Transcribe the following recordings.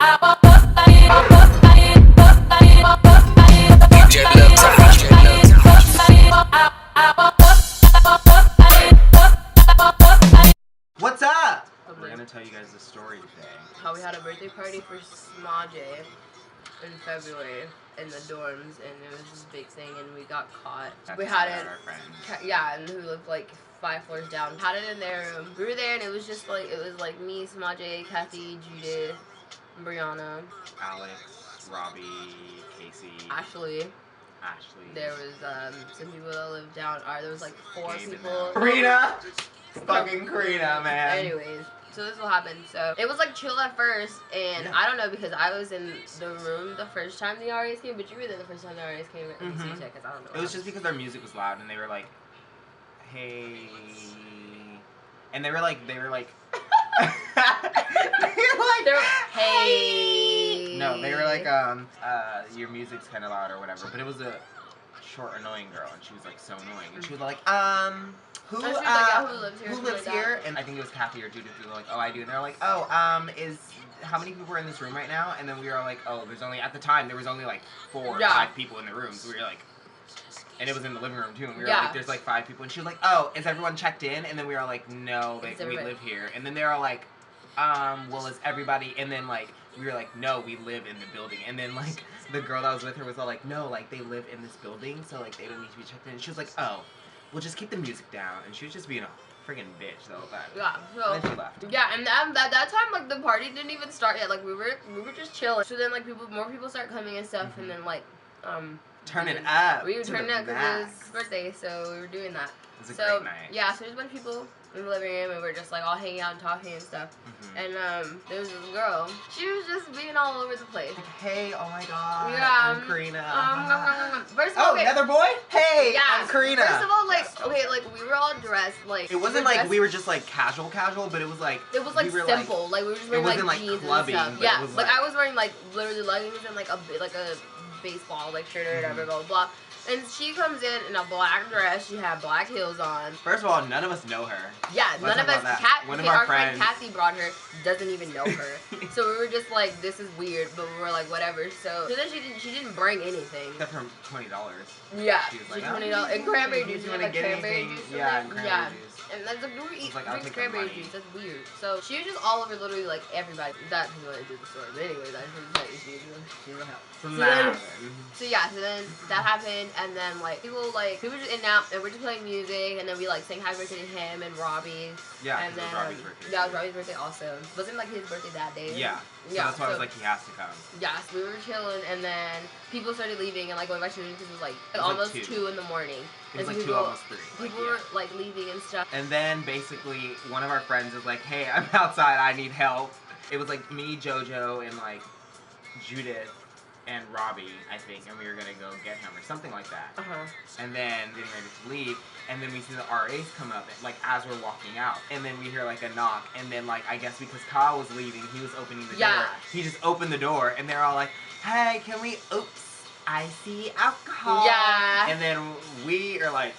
What's up? We're gonna tell you guys the story today. How we had a birthday party for Sema'Jay in February in the dorms, and it was this big thing, and we got caught. We had it, our friend. yeah, and who lived like 5 floors down. Had it in their room. We were there, and it was just like me, Sema'Jay, Kathy, Judith, Brianna, Alex, Robbie, Casey, Ashley. There was some people that lived down. There was like 4 people. Karina, fucking Karina, man. Anyways. So this will happen. So it was like chill at first, and I don't know because I was in the room the first time the RAs came, but you were there the first time the RAs came. Because I don't know. It was just because their music was loud, and they were like, "Hey," and they were like, hey. No, they were like, your music's kind of loud or whatever. But it was a short, annoying girl, and she was like so annoying, and she was like, who lives here? And I think it was Kathy or Judith who were like, oh, I do. And they're like, oh, how many people are in this room right now? And then we were all like, oh, at the time, there was only like 4 or 5 people in the room. So we were like, and it was in the living room too. And we were like, there's like 5 people. And she was like, oh, is everyone checked in? And then we were all like, no, we live here. And then they were all like, well, is everybody? And then like, we were like, no, we live in the building. And then like, the girl that was with her was all like, no, like they live in this building. So like, they don't need to be checked in. And she was like, oh. We'll just keep the music down, and she was just being a friggin' bitch the whole time. Yeah, so and then she left. Yeah, and at that time, like the party didn't even start yet. Like we were just chilling. So then like more people start coming and stuff, and then like turning up. We were turning up because it was his birthday, so we were doing that. It was a great night. Yeah, so there's a bunch of people in the living room, and we're just like all hanging out and talking and stuff. And there was this girl. She was just being all over the place. Like, hey, oh my god, yeah, I'm Karina. First of all, another boy? Hey, yeah, I'm Karina. First of all, like, okay, like we were all dressed like. It wasn't like we were just like casual, but it was like. It was like simple. Like we were just wearing like jeans clubbing, and stuff. Yeah, it was like I was wearing like literally leggings and like a baseball like shirt or whatever, blah blah blah. And she comes in a black dress. She had black heels on. First of all, none of us know her. Yeah, none of us. Our friend Kathy brought her. Doesn't even know her. So we were just like, this is weird, but we were like, whatever. So then she didn't bring anything. Except for $20. Yeah, she was like, $20 and cranberry juice. You like cranberry juice? Yeah, and cranberry juice. And that's like, we eat like, cranberry juice. That's weird. So she was just all over literally like everybody. That's who I did the story. But anyway, that's what she's a help. So then that happened, and then like people were just in and out, and we're just playing music, and then we like sang happy birthday to him and Robbie. Yeah, and then it was Robbie's birthday. Yeah, it was Robbie's birthday also. Wasn't like his birthday that day. Yeah. So that's why I was like, he has to come. Yeah, so we were chilling, and then people started leaving and like going back to the room because it was like almost 2 in the morning. It was like 2, almost 3. People were like leaving and stuff. And then basically one of our friends is like, hey, I'm outside, I need help. It was like me, JoJo, and like Judith and Robbie, I think, and we were gonna go get him or something like that. And then getting ready to leave, and then we see the RAs come up, like as we're walking out, and then we hear like a knock, and then like I guess because Kyle was leaving, he was opening the door. He just opened the door, and they're all like, "Hey, can we? Oops, I see alcohol." Yeah. And then we're like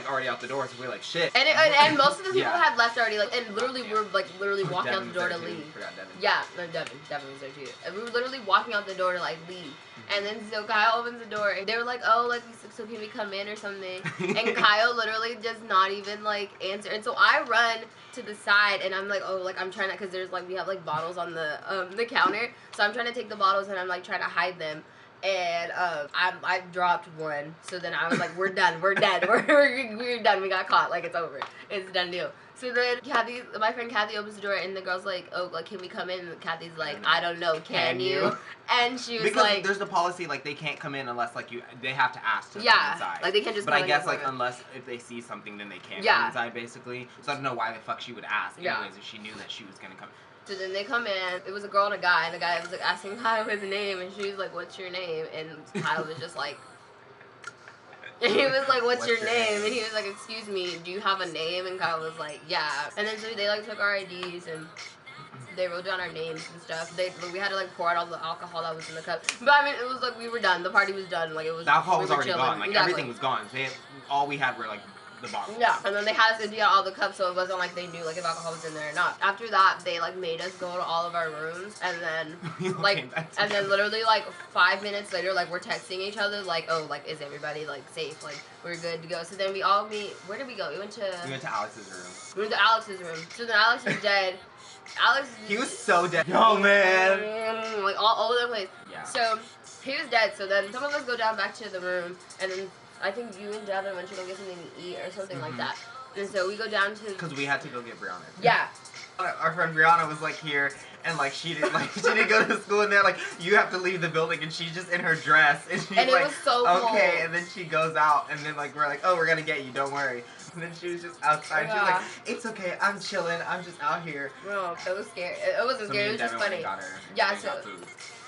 already out the door, so we're like, shit. And most of the people had left already, like, and literally we were like literally walking out the door to leave. Yeah, no, Devin was there too. And we were literally walking out the door to like leave. And then so Kyle opens the door, and they were like, oh, like, so can we come in or something? And Kyle literally does not even like answer. And so I run to the side, and I'm like, oh, like I'm trying to, cause there's like we have like bottles on the counter, so I'm trying to take the bottles and I'm like trying to hide them. And I dropped one, so then I was like, we're done, we're dead, we're done, we got caught, like it's over, it's a done deal. So then my friend Kathy opens the door, and the girl's like, oh, like can we come in? And Kathy's like, I don't know, can you? And she was because like, there's the policy like they can't come in unless like they have to ask to come inside. Like they can't just. But I guess like unless if they see something, then they can't come inside basically. So I don't know why the fuck she would ask. Anyways, if she knew that she was gonna come. So then they come in. It was a girl and a guy, and the guy was like asking Kyle his name, and she was like, "What's your name?" And Kyle was just like, and he was like, "What's your name?" And he was like, "Excuse me, do you have a name?" And Kyle was like, "Yeah." And then so they like took our IDs and they wrote down our names and stuff. We had to like pour out all the alcohol that was in the cup. But I mean, it was like we were done. The party was done. Like it was. The alcohol was already gone. Like everything was gone. All we had were like the bottle. Yeah, and then they had us empty out all the cups, so it wasn't like they knew like if alcohol was in there or not. After that, they like made us go to all of our rooms, and then like, and then literally like 5 minutes later, like we're texting each other like, oh, like is everybody like safe? Like we're good to go. So then we all meet. Where did we go? We went to Alex's room. We went to Alex's room. So then Alex is dead. Alex. He was so dead. Yo, man. Like all over the place. Yeah. So he was dead. So then some of us go down back to the room, and then I think you and Devin went to go get something to eat or something like that. And so we go down to. Because we had to go get Brianna. Yeah. Our friend Brianna was like here, and like she didn't go to school, and they're like, you have to leave the building, and she's just in her dress, and she's and it like, was so cold. Okay, and then she goes out, and then like we're like, oh, we're gonna get you, don't worry. And then she was just outside. Yeah. She was like, it's okay, I'm chilling, I'm just out here. No, it was scary. It wasn't scary. It was just funny. Yeah,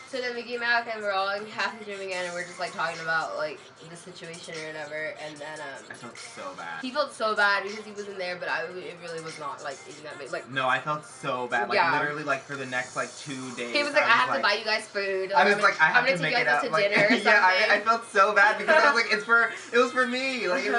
so then we came out and we're all in Kathy's room again, and we're just like talking about like the situation or whatever. And then I felt so bad. He felt so bad because he wasn't there, but it really was not like that big. Like no, I felt so bad. Like literally, like for the next like 2 days. He was like, I have to buy you guys food. I was like, I have to make it up. I'm gonna take you guys out to dinner or something. Yeah, I felt so bad because I was like, it was for me. Like.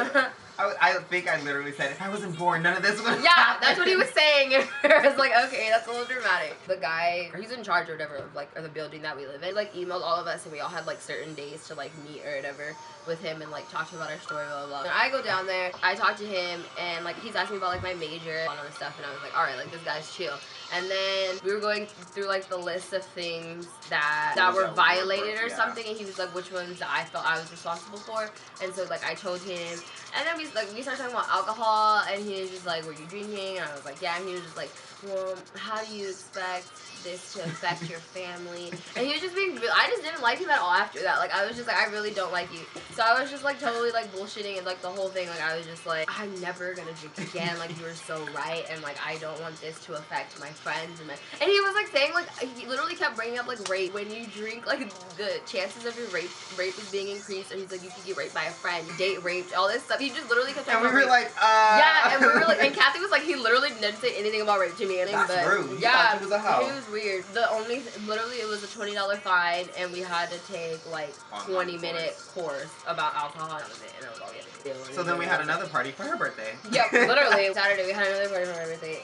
I think I literally said, if I wasn't born, none of this would happen. That's what he was saying. I was like, okay, that's a little dramatic. The guy, he's in charge or whatever of like of the building that we live in, like emailed all of us, and we all had like certain days to like meet or whatever with him and like talk to him about our story, blah, blah, blah. And I go down there, I talk to him, and like he's asking me about like my major and all this stuff, and I was like, all right, like this guy's chill. And then we were going through like the list of things that were violated or something, and he was like, which ones I felt I was responsible for. And so like I told him, and then we started talking about alcohol, and he was just like, were you drinking? And I was like, yeah. And he was just like, well, how do you expect this to affect your family? And he was just being real. I just didn't like him at all after that. Like I was just like, I really don't like you. So I was just like totally like bullshitting, and like the whole thing, like I was just like, I'm never gonna drink again. Like you were so right, and like I don't want this to affect my friends and he was like saying like he literally kept bringing up like rape. When you drink, like the chances of your rape is being increased, and he's like, you could get raped by a friend, date raped, all this stuff. He just literally kept talking about rape. Like, yeah, and we were like, and Kathy was like, he literally didn't say anything about rape to me. That's but rude. Yeah, it was a hoe. It was weird. Literally it was a $20 fine, and we had to take like 20-minute course about alcohol, and it was all we had to do. So then we had another party for her birthday. Yep, literally Saturday we had another party for her birthday,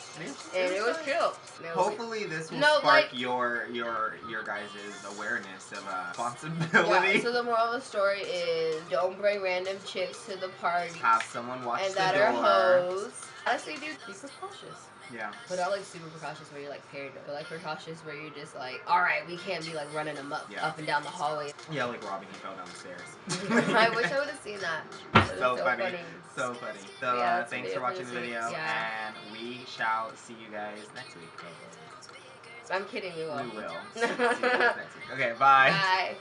and it was chill. Hopefully this will spark your guys' awareness of responsibility. Yeah, so the moral of the story is, don't bring random chicks to the party. Have someone watch and the door. And that are hoes. Honestly, dude, be precautious. Yeah. But not like super precautious where you're like paranoid, but like precautious where you're just like, alright, we can't be like running them up and down the hallway. Yeah, like Robin, he fell down the stairs. I wish I would have seen that. So funny. So funny. So yeah, thanks for watching the video, and we shall see you guys next week. I'm kidding, we will. We will. See you guys next week. Okay, bye. Bye.